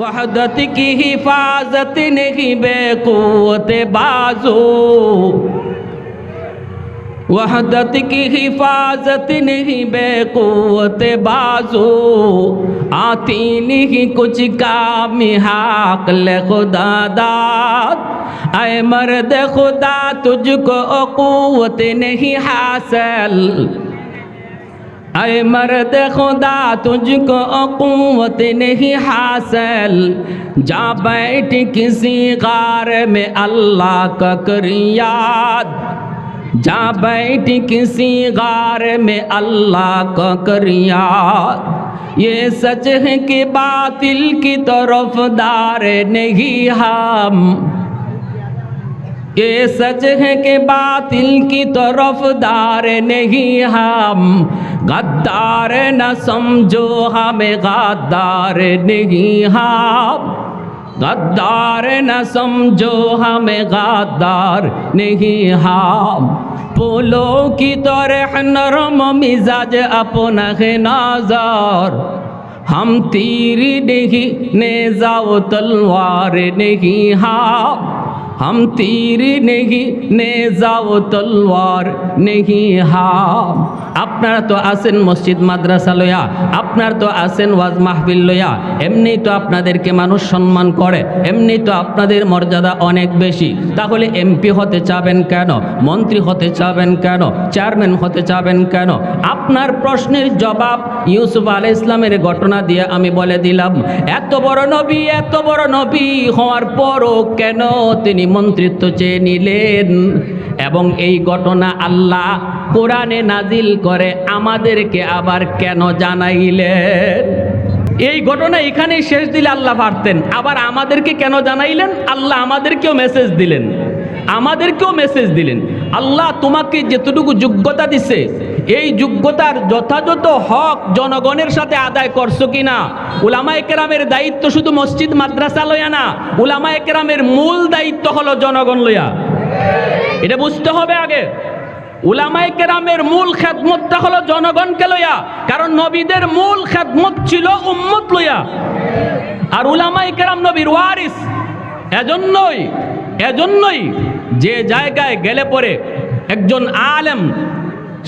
वहदत की हिफाजत नहीं बेक़ुव्वत बाजू, वहदत की हिफाजत नहीं बेक़ुव्वत बाजू, आती नहीं कुछ काम हाक़ल खुदा दाद। ऐ मर्द खुदा तुझको क़ुव्वत नहीं हासिल, ऐ मर्द खुदा तुझको क़ुव्वत नहीं हासिल, जा बैठ किसी गार में अल्लाह का कर याद, जा बैठ किसी गार में अल्लाह का कर याद। ये सच है कि बातिल की तरफदार नहीं हम, ये सच है कि बातिल की तरफदार नहीं हम, गद्दार न समझो हमें गद्दार नहीं हम, गद्दार न समझो हमें गद्दार नहीं हम। फूलों की तरह नरम मिजाज अपना है नाज़र, हम तीर नहीं नेज़ा व तलवार नहीं हम, हम तीर नहीं नेज़ा व तलवार नहीं हम। আপনারা তো আছেন মসজিদ মাদ্রাসা লইয়া, আপনারা তো আছেন ওয়াজ মাহফিল লইয়া, এমনি তো আপনাদেরকে মানুষ সম্মান করে, এমনি তো আপনাদের মর্যাদা অনেক বেশি। তাহলে এমপি হতে চাবেন কেন? মন্ত্রী হতে চাবেন কেন? চেয়ারম্যান হতে চাবেন কেন? আপনার প্রশ্নের জবাব ইউসুফ আলাইহিস সালামের ঘটনা দিয়ে আমি বলে দিলাম। এত বড় নবী হওয়ার পরও কেন তিনি মন্ত্রিত্ব চেয়ে নিলেন? এবং এই ঘটনা আল্লাহ কোরআনে নাজিল করে আমাদেরকে আবার কেন জানাইলেন? এই ঘটনা এখানেই শেষ দিলে আল্লাহ পারতেন, আবার আমাদেরকে কেন জানাইলেন? আল্লাহ আমাদেরকেও মেসেজ দিলেন, আমাদেরকেও মেসেজ দিলেন। আল্লাহ তোমাকে যেতটুকু যোগ্যতা দিছে, এই যোগ্যতার যথাযথ হক জনগণের সাথে আদায় করছো কিনা? উলামায়ে কেরামের দায়িত্ব শুধু মসজিদ মাদ্রাসা লইয়া না, উলামায়ে কেরামের মূল দায়িত্ব হলো জনগণ লইয়া। এটা বুঝতে হবে আগে। উলামায়ে কেরামের মূল খেদমতটা হলো জনগণকে লইয়া, কারণ নবীদের মূল খেদমত ছিল উম্মত লইয়া, আর উলামায়ে কেরাম নবীর ওয়ারিস। এজন্যই যে জায়গায় গেলে পরে একজন আলেম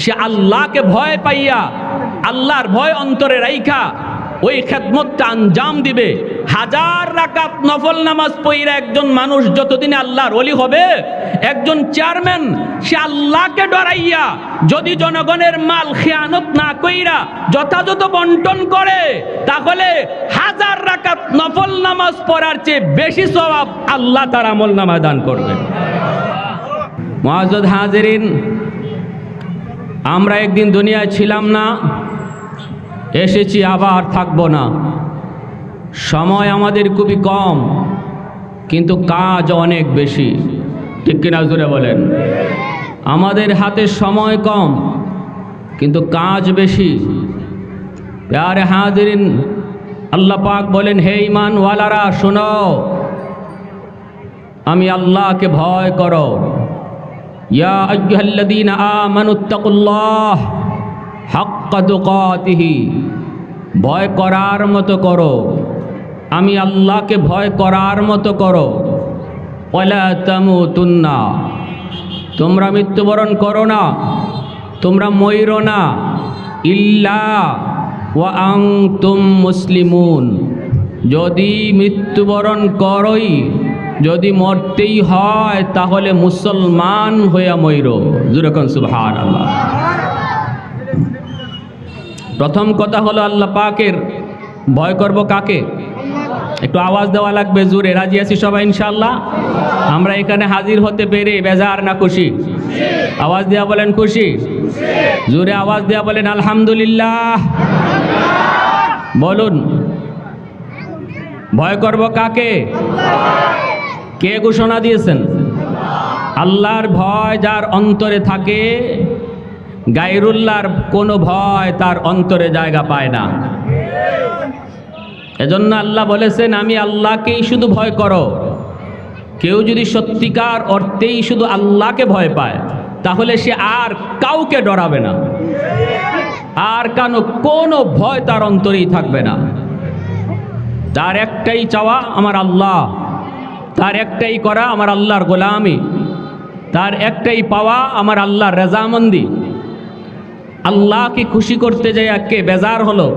সে আল্লাহকে ভয় পাইয়া, আল্লাহর ভয় অন্তরে রাইখা ওই খেদমতটা আঞ্জাম দিবে। হাজার রাকাত নফল নামাজ পড়া একজন মানুষ যতদিন আল্লাহর ওলি হবে, একজন চেয়ারম্যান সে আল্লাহকে ডরাইয়া যদি জনগণের মাল খেয়ানত না কইরা যথাযথ বন্টন করে, তাহলে হাজার রাকাত নফল নামাজ পড়ার চেয়ে বেশি সওয়াব আল্লাহ তার আমল নামায় দান করবে। মুআজ্জাজ হাজিরিন, আমরা একদিন দুনিয়ায় ছিলাম না, এসেছি, আবার থাকবো না। সময় আমাদের খুবই কম, কিন্তু কাজ অনেক বেশি। ঠিক কিনা জোরে বলেন? আমাদের হাতে সময় কম, কিন্তু কাজ বেশি। প্যারে হাজিরিন, আল্লাহ পাক বলেন, হে ঈমানওয়ালারা শোনো, আমি আল্লাহকে ভয় করো। ইয়া আইয়ুহাল্লাযীনা আমানুত্তাকুল্লাহ হাক্কা তুকাতিহি, ভয় করার মতো করো, আমি আল্লাহকে ভয় করার মতো করো। ওয়ালা তামুতুন্না, তোমরা মৃত্যুবরণ করো না, তোমরা মইরো না, ইল্লা ওয়া আনতুম মুসলিমুন, যদি মৃত্যুবরণ করোই, যদি মরতেই হয় তাহলে মুসলমান হইয়া মইরো। যেরকম সুবহানাল্লাহ। প্রথম কথা হলো আল্লাহ পাকের ভয় করব কাকে? একটু আওয়াজ দেওয়া লাগবে জোরে। রাজি আছি সবাই ইনশাআল্লাহ? আমরা এখানে হাজির হতে পেরে বেজার না খুশি? আওয়াজ দেয়া বলেন খুশি। জোরে আওয়াজ দেয়া বলেন আলহামদুলিল্লাহ। বলুন, ভয় করব কাকে? কে ঘোষণা দিয়েছেন? আল্লাহর ভয় যার অন্তরে থাকে, গায়রুল্লাহর কোনো ভয় তার অন্তরে জায়গা পায় না। এজন্য আল্লাহ বলেছেন, আমি আল্লাহকেই শুধু ভয় করো। কেউ যদি সত্যিকার অর্থেই শুধু আল্লাহকে ভয় পায়, তাহলে সে আর কাউকে ডরাবে না, আর কোনো ভয় তার অন্তরেই থাকবে না। তার একটাই চাওয়া আমার আল্লাহ, তার একটাই করা আমার আল্লাহর গোলামি, তার একটাই পাওয়া আমার আল্লাহর রেজামন্দি। আল্লাহকে খুশি করতে যাইয়া কে বেজার হলো,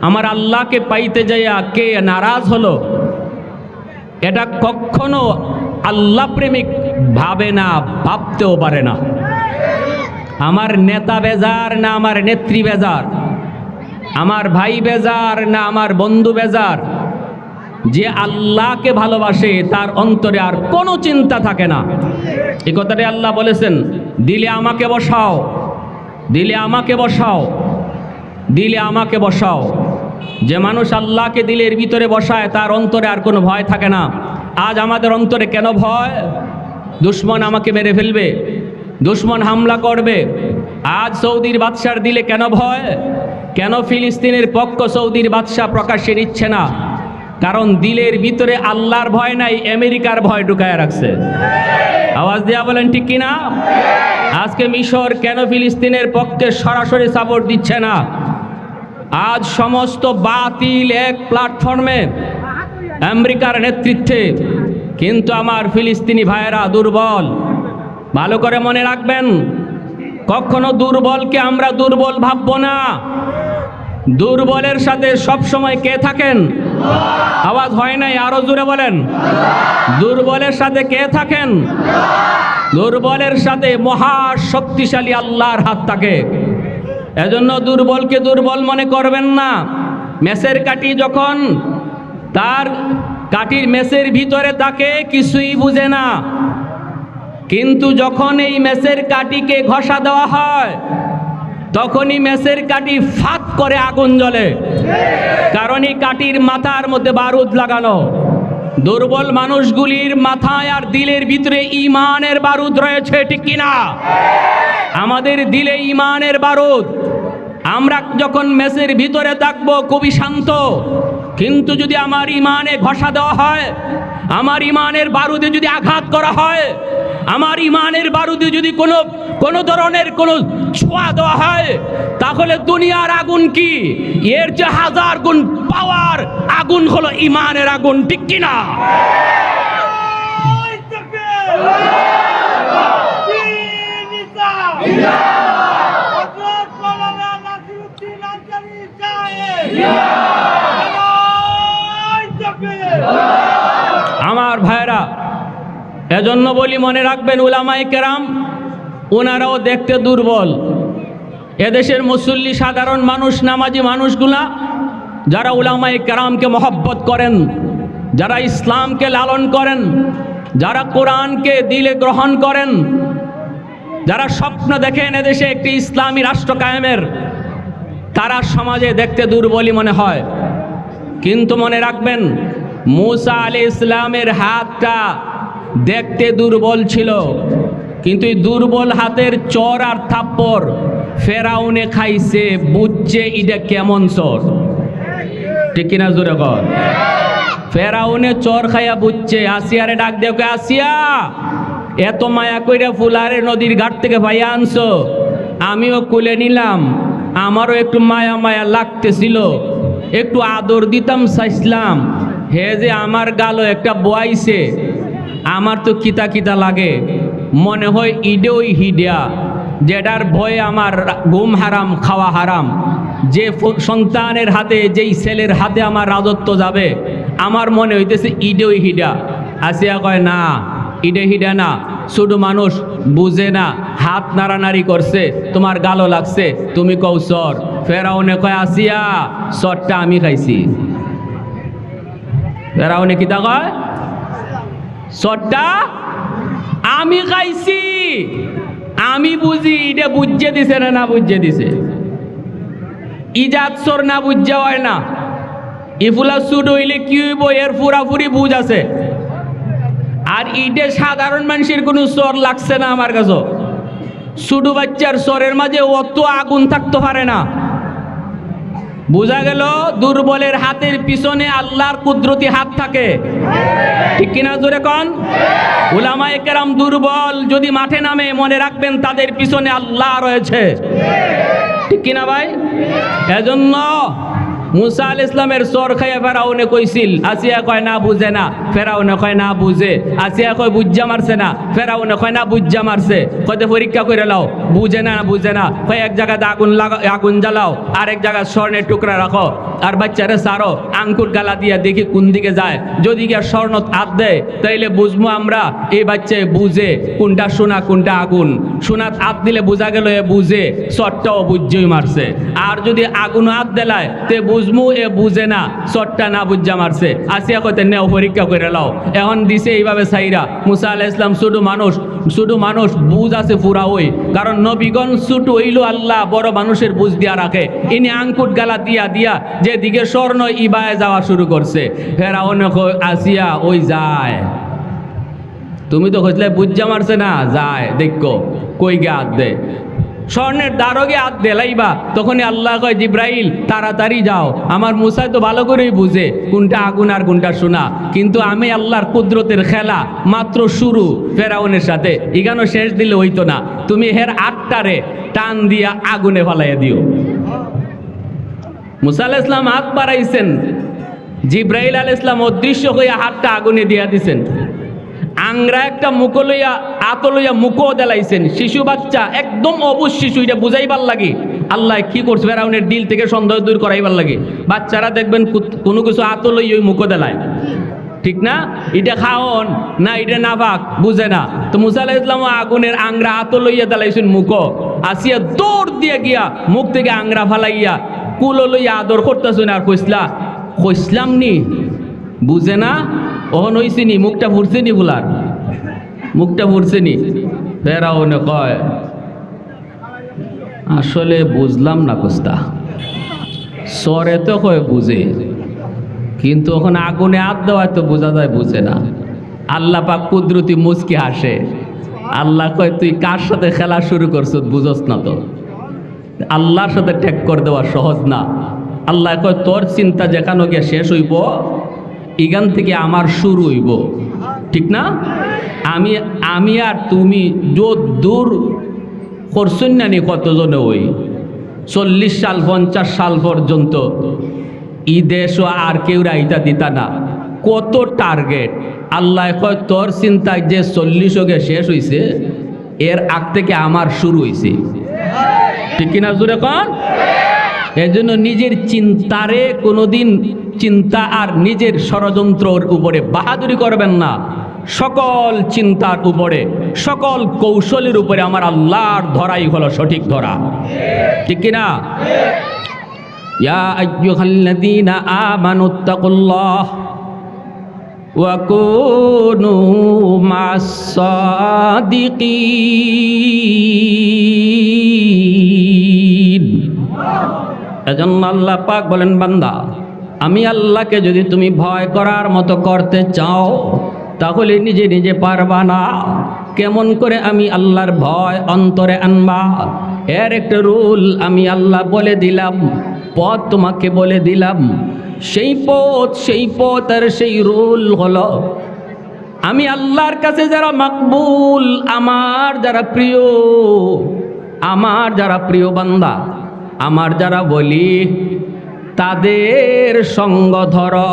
আমার আল্লাহকে পাইতে যাইয়া কে নারাজ হলো, এটা কখনো আল্লাহ প্রেমিক ভাবে না, ভাবতেও পারে না। আমার নেতা বেজার না আমার নেত্রী বেজার, আমার ভাই বেজার না আমার বন্ধু বেজার, যে আল্লাহকে ভালোবাসে তার অন্তরে আর কোনো চিন্তা থাকে না। এই কথাটাই আল্লাহ বলেছেন, দিলে আমাকে বসাও, দিলে আমাকে বসাও, দিলে আমাকে বসাও। যে মানুষ আল্লাহকে দিলের ভিতরে বসায় তার অন্তরে আর কোনো ভয় থাকে না। আজ আমাদের অন্তরে কেন ভয়? দুশ্মন আমাকে মেরে ফেলবে, দুশ্মন হামলা করবে। আজ সৌদির বাদশার দিলে কেন ভয়? কেন ফিলিস্তিনের পক্ষ সৌদির বাদশা প্রকাশ্যে নিচ্ছে না? কারণ দিলের ভিতরে আল্লাহর ভয় নাই, আমেরিকার ভয় ঢুকায় রাখছে। আওয়াজ দিয়া বলেন ঠিক কিনা? আজকে মিশর কেন ফিলিস্তিনের পক্ষে সরাসরি সাপোর্ট দিচ্ছে না? আজ সমস্ত বাতিল এক প্ল্যাটফর্মে আমেরিকার নেতৃত্বে, কিন্তু আমার ফিলিস্তিনি ভাইয়েরা দুর্বল। ভালো করে মনে রাখবেন, কখনো দুর্বলকে আমরা দুর্বল ভাববো না। দুর্বলের সাথে সব সময় কে থাকেন? আওয়াজ হয় নাই, আরো জোরে বলেন। দুর্বলের সাথে কে থাকেন? দুর্বলের সাথে মহা শক্তিশালী আল্লাহর হাত থাকে। এজন্য দুর্বলকে দুর্বল মনে করবেন না। মেসের কাঠি যখন তার কাঠির মেসের ভিতরে থাকে কিছুই বুঝে না, কিন্তু যখন এই মেসের কাঠিকে ঘষা দেওয়া হয় তখনই মেসের কাঠি ফাত করে আগুন জ্বলে, কারণ এই কাঠির মাথার মধ্যে বারুদ লাগানো। দুর্বল মানুষগুলির মাথায় আর দিলের ভিতরে ঈমানের বারুদ রয়েছে, ঠিক কিনা? আমাদের দিলে ঈমানের বারুদ। আমরা যখন মেসের ভিতরে থাকবো খুবই শান্ত, কিন্তু যদি আমার ঈমানে ঘষা দেওয়া হয়, আমার ঈমানের বারুদে যদি আঘাত করা হয়, আমার ঈমানের বারুদে যদি কোনো ধরনের কোনো ছোঁয়া দেওয়া হয়, তাহলে দুনিয়ার আগুন কি এর যে 1000 গুণ পাওয়ার আগুন হলো ঈমানের আগুন, ঠিক কিনা? আমার ভাইরা, এজন্য বলি মনে রাখবেন, উলামায়ে কেরাম ওনারাও দেখতে দুর্বল। এদেশের মুসল্লি সাধারণ মানুষ, নামাজি মানুষগুলা যারা উলামায়ে কেরামকে মহব্বত করেন, যারা ইসলামকে লালন করেন, যারা কোরআনকে দিলে গ্রহণ করেন, যারা স্বপ্ন দেখেন এদেশে একটি ইসলামী রাষ্ট্র কায়েমের, তারা সমাজে দেখতে দুর্বলই মনে হয়। কিন্তু মনে রাখবেন, মূসা আলাইহিস সালামের হাতটা দেখতে দুর্বল ছিল, কিন্তু এই দুর্বল হাতের চর আর থাপ্পড় ফেরাউনে খাইছে, বুঝছে এটা কেমন চর, ঠিক কিনা? জোরে কর। ফেরাউনে চর খাইয়া বুঝছে। আসিয়ারে ডাক দেও, আসিয়া এত মায়া কইরা ফুলারে নদীর ঘাট থেকে ভাইয়া আনছো, আমিও কুলে নিলাম, আমারও একটু মায়া মায়া লাগতেছিল, একটু আদর দিতাম চাইছিলাম, হে যে আমার গালো একটা বয়াইছে, আমার তো কিতা কিতা লাগে, মনে হয় ইডেই হিডিয়া, যেটার ভয়ে আমার ঘুম হারাম, খাওয়া হারাম। যে সন্তানের হাতে, যেই ছেলের হাতে আমার রাজত্ব যাবে, আমার মনে হইতেছে ইডেই হিডা। আসিয়া কয়, না ইডে হিডা না, ছোট মানুষ বুঝে না, হাত নাড়ানাড়ি করছে, তোমার গালো লাগছে, তুমি কও চর। ফেরাউনে কয়, আসিয়া চরটা আমি খাইছি। ফেরাউনে কিতা কয়? চরটা আমি খাইছি, আমি বুঝি। এটা বুঝে দিছে না বুঝে দিছে? ইজাত চোর না বুঝে হয় না। ইফুলা সুড হইলে কি হইব, এর পুরাপুরি বুঝ আছে। আর ইটে সাধারণ মানুষের কোনো চোর লাগছে না আমার কাছে। ছোট বাচ্চার চোরের মাঝে অত আগুন থাকতে পারে না। বোঝা গেল, দুর্বলের হাতের পিছনে আল্লাহর কুদরতি হাত থাকে, ঠিক কিনা? জোরে কন। উলামায়ে কেরাম দুর্বল যদি মাঠে নামে, মনে রাখবেন তাদের পিছনে আল্লাহ রয়েছে, ঠিক কিনা ভাই? এজন্য মুসা আলাইহিস ইসলামের সর খাইয়া ফেরাউনে কইছিল, আসিয়া কয় না বুঝে না, ফেরাউনে কয় না বুঝে, আসিয়া কয় বুজ্জা মারছে না, ফেরাউনে কয় না বুজ্জা মারছে, কয়তে পরীক্ষা করে লাও, বুঝে না বুঝে না, কয় এক জায়গাতে আগুন জ্বালাও, আরেক জায়গায় স্বর্ণের টুকরা রাখো, আর বাচ্চারে সারো, আঙ্কুর গালা দিয়া দেখি কোন দিকে যায়, যদি গিয়া স্বর্ণ হাত দেয় তাইলে বুঝবো আমরা এই বাচ্চায় বুঝে কোনটা সোনা কোনটা আগুন, সোনাত হাত দিলে বোঝা গেল এ বুঝে, চটটাও বুঝেই মারছে, আর যদি আগুন হাত দেলায় তে বুঝমু এ বুঝে না, চটটা না বুঝা মারছে। আসিয়া কইতে নেও পরীক্ষা করে লাও, এখন দিছে এইভাবে সাইরা। মুসা আলাইহিস সালাম শুধু মানুষ বুঝ আছে পুরা ওই, কারণ নবীগণ ছোট হইল আল্লাহ বড় মানুষের বুঝ দিয়া রাখে, ইনি আঙ্কুট গালা দিয়া দিয়া যেদিকে স্বর্ণ ইবায় যাওয়া শুরু করছে, ফেরাউন আসিয়া ওই যায়, তুমি তো কইলে বুঝা মারছে না, যায় দেখো কই গে হাত দে, স্বর্ণের দ্বারকে হাত দেলাইবা, তখনই আল্লাহ কয় জিব্রাইল তাড়াতাড়ি যাও, আমার মুসা তো ভালো করেই বুঝে কোনটা আগুন আর কোনটা সোনা, কিন্তু আমি আল্লাহর কুদরতের খেলা মাত্র শুরু ফেরাউনের সাথে, এখানে শেষ দিলে হইতো না, তুমি হের আটটারে টান দিয়া আগুনে ফালাইয়া দিও। মুসা আলাইহিস সালাম হাত বাড়াইছেন, জিব্রাইল আলাইহিস সালাম অদৃশ্য হইয়া হাতটা আগুনে দিয়া দিছেন, আংরা একটা মুখো লইয়া আত লইয়া মুখও দেলাইছেন, শিশু বাচ্চা একদম অবুঝ শিশু, এটা বুঝাইবার লাগে আল্লাহ কি করছে, ফেরাউনের দিল থেকে সন্দেহ দূর করাইবার লাগে। বাচ্চারা দেখবেন কোনো কিছু আত লই ওই মুখো দেলায়, ঠিক না, এটা খাওন না এটা না পাক বুঝে না, তো মুসা আলাইহিস সালাম আগুনের আংরা আত লইয়া দেলাইছেন মুখো, আসিয়া দৌড় দিয়ে গিয়া মুখ থেকে আংরা ফালাইয়া কুলো লইয়া আদর করতেছেন, আর কইসলাম নি বুঝে না, ওহন হইছিনি, মুখটা ফুরছেনি, বুলার মুখটা ফুরছেনি। ফেরাউনে কয় আসলে বুঝলাম না কোস্তা, সরে তো কয় বুঝে, কিন্তু ওখানে আগুনে হাত দেওয়ায় তো বোঝা যায় বুঝে না। আল্লাহ পাক কুদরতি মুচকি হাসে, আল্লাহ কয় তুই কার সাথে খেলা শুরু করছ বুঝস না, তো আল্লাহর সাথে ঠেক করে দেওয়া সহজ না। আল্লাহ কয় তোর চিন্তা যেখানে গিয়ে শেষ হইব, এখান থেকে আমার শুরু হইব, ঠিক না, আমি আর তুমি দূর করছেন না নি কতজনে, ওই 40 সাল 50 সাল পর্যন্ত ই দেশও আর কেউ রাইতা দিতা না, কত টার্গেট। আল্লাহ কয় তোর চিন্তায় যে 40 গে শেষ হইছে, এর আগ থেকে আমার শুরু হইছে, ঠিক কিনা জোরে কন। এজন্য নিজের চিন্তারে কোনোদিন চিন্তা আর নিজের ষড়যন্ত্রর উপরে বাহাদুরি করবেন না, সকল চিন্তার উপরে সকল কৌশলের উপরে আমার আল্লাহর ধরাই হলো সঠিক ধরা, ঠিক কিনা। ইয়া আইয়ুহাল্লাযীনা আমানুত্তাকুল্লাহ ওয়া কুনু মাস সাদিকিন। এজন্য আল্লাহ পাক বলেন বান্দা, আমি আল্লাহকে যদি তুমি ভয় করার মতো করতে চাও তাহলে নিজে নিজে পারবা না। কেমন করে আমি আল্লাহর ভয় অন্তরে আনবা, এর একটা রুল আমি আল্লাহ বলে দিলাম, পথ তোমাকে বলে দিলাম। সেই পথ আর সেই রুল হলো, আমি আল্লাহর কাছে যারা মাকবুল, আমার যারা প্রিয় বান্দা, আমার যারা বলি, তাদের সঙ্গ ধরো,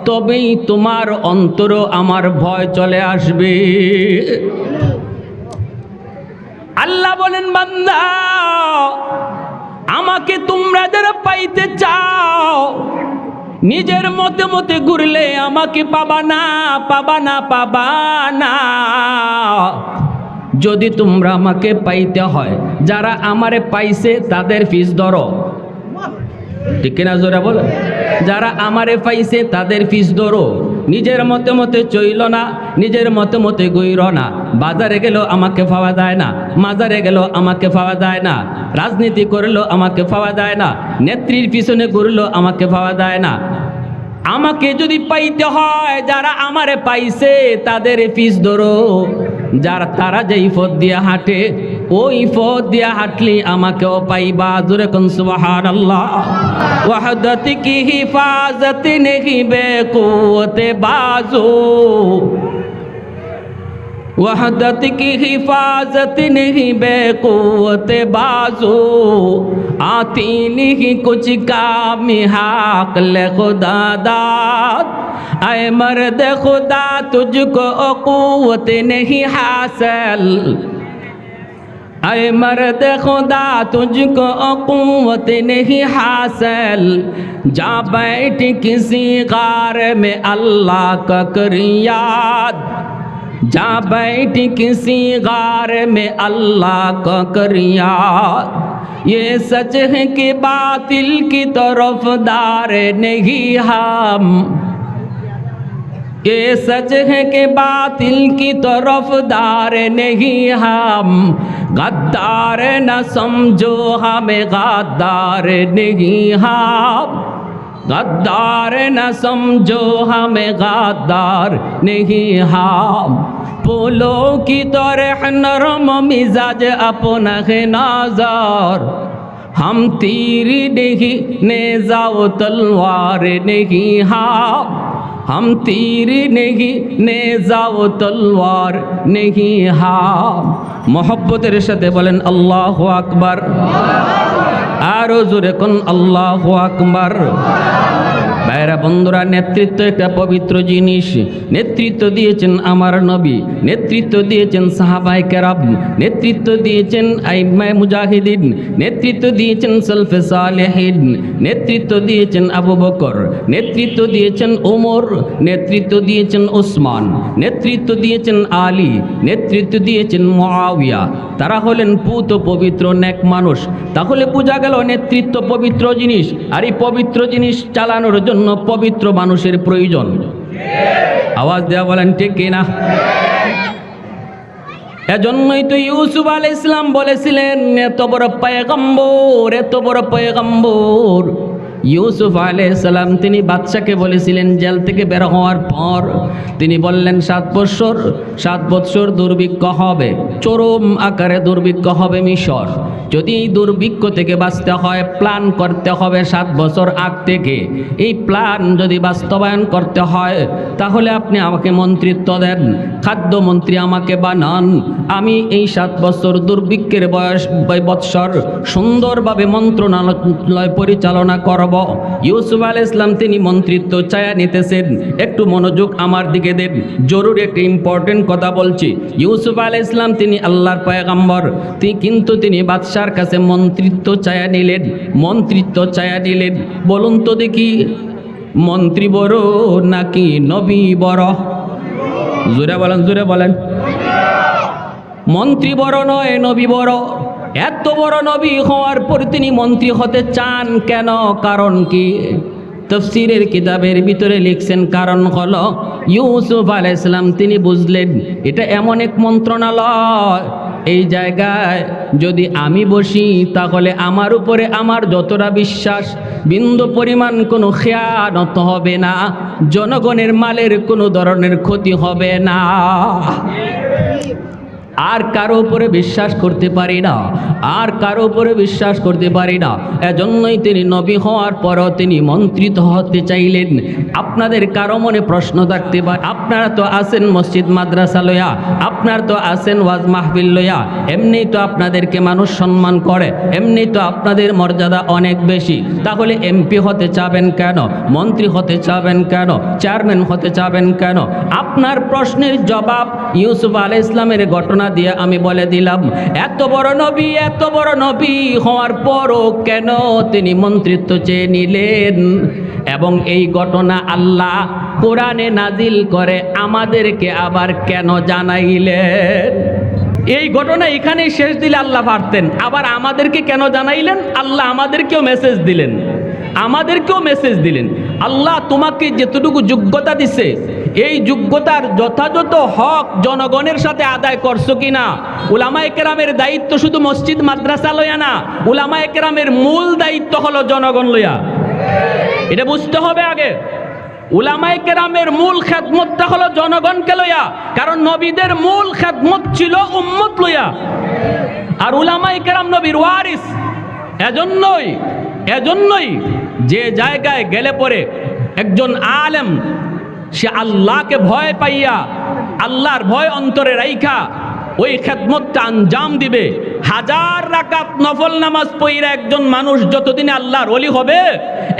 তবেই তোমার অন্তর আমার ভয় চলে আসবে। আল্লাহ বলেন বান্দা, আমাকে তোমরা যারা পাইতে চাও, নিজের মতে মতে ঘুরলে আমাকে পাবা না। যদি তোমরা আমাকে পাইতে হয়, যারা আমারে পাইছে তাদের ফিস ধরো, ঠিক কিনা জোরে বলো, যারা আমারে পাইছে তাদের ফিস ধরো। নিজের মতে মতে চইল না, নিজের মতে মতে গইর না। বাজারে গেল আমাকে পাওয়া যায় না, মাজারে গেল আমাকে পাওয়া যায় না, রাজনীতি করলো আমাকে পাওয়া যায় না, নেত্রীর পিছনে ঘুরলো আমাকে পাওয়া যায় না। আমাকে যদি পাইতে হয়, যারা আমারে পাইছে তাদের ফিস ধরো। যারা তারা যেই পথ দিয়া হাঁটে, ওই পথ দিয়া হাঁটলি আমাকেও পাইবা। জোরে কোন সুবহানাল্লাহ। ওয়াহদাতি কি হিফাজত নেহি বেকুওতে বাজু, वहदत की हिफाजत नहीं बेक़ुव्वत बाजू आती नहीं कुछ काम हाक़िल खुदा दाद ऐ मर्द खुदा तुझको क़ुव्वत नहीं हासिल ऐ मर्द खुदा तुझको क़ुव्वत नहीं हासिल जा बैठ किसी गार में अल्लाह का कर याद जा बैठ किसी गार में अल्लाह का कर याद ये सच है कि बातिल की तरफदार नहीं हम ये सच है कि बातिल की तरफदार नहीं हम गद्दार न समझो हमें गद्दार नहीं हम गद्दार न समझो हमें गद्दार नहीं हम फूलों की तरह नरम मिजाज अपना है नाज़र हम तीर नहीं नेज़ा व तलवार नहीं हम हम तीर नहीं नेज़ा व तलवार नहीं हम मोहब्बतेर साथे बोलेन अल्लाहु আকবার आरो जोरे कोन अल्लाहु আকবার भाइरा बंधुरा नेतृत्व एक पवित्र जिनिस नेतृत्व दिएছেন आमार नबी नेतृत्व दिएছেন साहाबाए केराम नेतृत्व दिएছেন आइम्माए मुजाहिदीन नेतृत्व दिएছেন सलफे सालेहीन नेतृत्व दिएছেন आबू बकर नेतृत्व दिएছেন उमर नेतृत्व दिएছেন उस्मान नेतृत्व दिएছেন आली नेतृत्व दिएছেন मुआविया तारा हलेन पूत पवित्र नेक मानुष ताहले बुझा गेल नेतृत्व पवित्र जिनिस और पवित्र जिनिस चालानोर জন্য পবিত্র মানুষের প্রয়োজন আওয়াজ দেয়া বলেন ঠিক কি না এজন্যই তো ইউসুফ আলাইহিস সালাম বলেছিলেন এত বড় পয়গম্বর ইউসুফ আলাইহিস সালাম তিনি বাদশাকে বলেছিলেন জেল থেকে বের হওয়ার পর তিনি বললেন 7 বছর দুর্ভিক্ষ হবে চরম আকারে দুর্ভিক্ষ হবে মিশর যদি এই দুর্ভিক্ষ থেকে বাঁচতে হয় প্ল্যান করতে হবে 7 বছর আগ থেকে এই প্ল্যান যদি বাস্তবায়ন করতে হয় তাহলে আপনি আমাকে মন্ত্রিত্ব দেন খাদ্যমন্ত্রী আমাকে বানান আমি এই 7 বছর দুর্ভিক্ষের বৎসর সুন্দরভাবে মন্ত্রণালয় পরিচালনা করব ইউসুফ আলাইহিস সালাম তিনি মন্ত্রিত্ব চায়া নিতেছেন একটু মনোযোগ আমার দিকে দেন জরুরি একটা ইম্পর্টেন্ট কথা বলছি ইউসুফ আলাইহিস সালাম তিনি আল্লাহর পয়গম্বর কিন্তু তিনি বাদশার কাছে মন্ত্রিত্ব চায়া নিলেন বলুন তো দেখি মন্ত্রী বড় নাকি নবী বড় জোরে বলেন মন্ত্রী বড় নয় নবী বড় এত বড় নবী হওয়ার পর তিনি মন্ত্রী হতে চান কেন কারণ কি তফসিরের কিতাবের ভিতরে লিখছেন কারণ হলো ইউসুফ আলাইহিস সালাম তিনি বুঝলেন এটা এমন এক মন্ত্রণালয় এই জায়গায় যদি আমি বসি তাহলে আমার উপরে আমার যতটা বিশ্বাস বিন্দু পরিমাণ কোনো খেয়ানত হবে না জনগণের মালের কোনো ধরনের ক্ষতি হবে না আর কারো উপরে বিশ্বাস করতে পারি না এজন্যই তিনি নবী হওয়ার পরও তিনি মন্ত্রিত হতে চাইলেন আপনাদের কারো মনে প্রশ্ন থাকতে পারে আপনারা তো আছেন মসজিদ মাদ্রাসা লইয়া আপনারা তো আছেন ওয়াজ মাহফিল লইয়া এমনি তো আপনাদেরকে মানুষ সম্মান করে এমনি তো আপনাদের মর্যাদা অনেক বেশি তাহলে এমপি হতে চাবেন কেন মন্ত্রী হতে চাবেন কেন চেয়ারম্যান হতে চাবেন কেন আপনার প্রশ্নের জবাব ইউসুফ আলাইহিস সালামের ঘটনা দিয়ে আমি বলে দিলাম এত বড় নবী হওয়ার পরও কেন তিনি মন্ত্রিত্ব চেয়ে নিলেন এবং এই ঘটনা আল্লাহ কোরআনে নাজিল করে আমাদেরকে আবার কেন জানাইলেন এই ঘটনা এখানেই শেষ দিলে আল্লাহ পারতেন আবার আমাদেরকে কেন জানাইলেন আল্লাহ আমাদেরকেও মেসেজ দিলেন আল্লাহ তোমাকে যেতটুকু যোগ্যতা দিছে এই যোগ্যতার যথাযথ হক জনগণের সাথে আদায় করছো কিনা উলামায়ে কেরামের দায়িত্ব শুধু মসজিদ মাদ্রাসা লইয়া না উলামায়ে কেরামের মূল দায়িত্ব হলো জনগণ লইয়া এটা বুঝতে হবে আগে উলামায়ে কেরামের মূল খেদমতটা হলো জনগণকে লইয়া কারণ নবীদের মূল খেদমত ছিল উম্মত লইয়া আর উলামায়ে কেরাম নবীর ওয়ারিস এজন্যই যে জায়গায় গেলে পরে একজন আলেম সে আল্লাহকে ভয় পাইয়া আল্লাহর ভয় অন্তরে রাইখা ওই খেদমতটা আঞ্জাম দিবে। হাজার রাকাত নফল নামাজ পড়া একজন মানুষ যতদিন আল্লাহর ওলি হবে,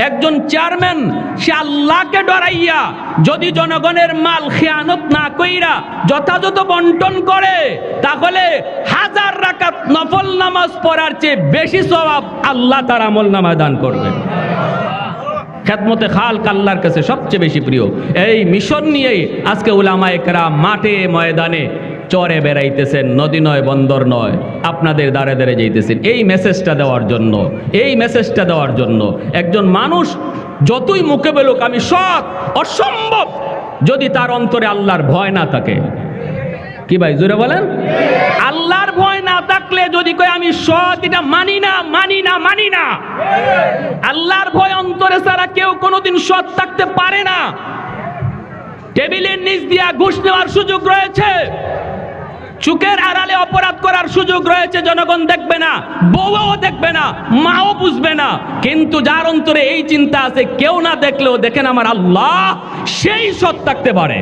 একজন চেয়ারম্যান সে আল্লাহকে ডরাইয়া যদি জনগণের মাল খেয়ানত না কইরা যথাযথ বন্টন করে, তাহলে হাজার রাকাত নফল নামাজ পড়ার চেয়ে বেশি সওয়াব আল্লাহ তার আমল নামায় দান করবে। খেদমতে খালক আল্লাহর কাছে সবচেয়ে বেশি প্রিয়। এই মিশন নিয়েই আজকে উলামায়ে কেরাম মাঠে ময়দানে চরে বেড়াইতেছেন, নদী নয় বন্দর নয়, আপনাদের দাঁড়ে দাঁড়ে যাইতেছেন এই মেসেজটা দেওয়ার জন্য। এই মেসেজটা দেওয়ার জন্য একজন মানুষ যতই মুখে বলুক আমি সৎ, অসম্ভব যদি তার অন্তরে আল্লাহর ভয় না থাকে। কি ভাই জোরে বলেন? আল্লাহর ভয় না থাকলে যদি কই আমি সৎ, এটা মানি না, মানি না, মানি না। আল্লাহর ভয় অন্তরে ছাড়া কেউ কোনোদিন সৎ থাকতে পারে না। টেবিলের নিচ দিয়া ঘুষ নেওয়ার সুযোগ রয়েছে, চুকের আড়ালে অপরাধ করার সুযোগ রয়েছে, জনগণ দেখবে না, বউও দেখবে না, মাও বুঝবে না, কিন্তু যার অন্তরে এই চিন্তা আছে কেউ না দেখলেও দেখেন আমার আল্লাহ, সেই সৎ থাকতে পারে।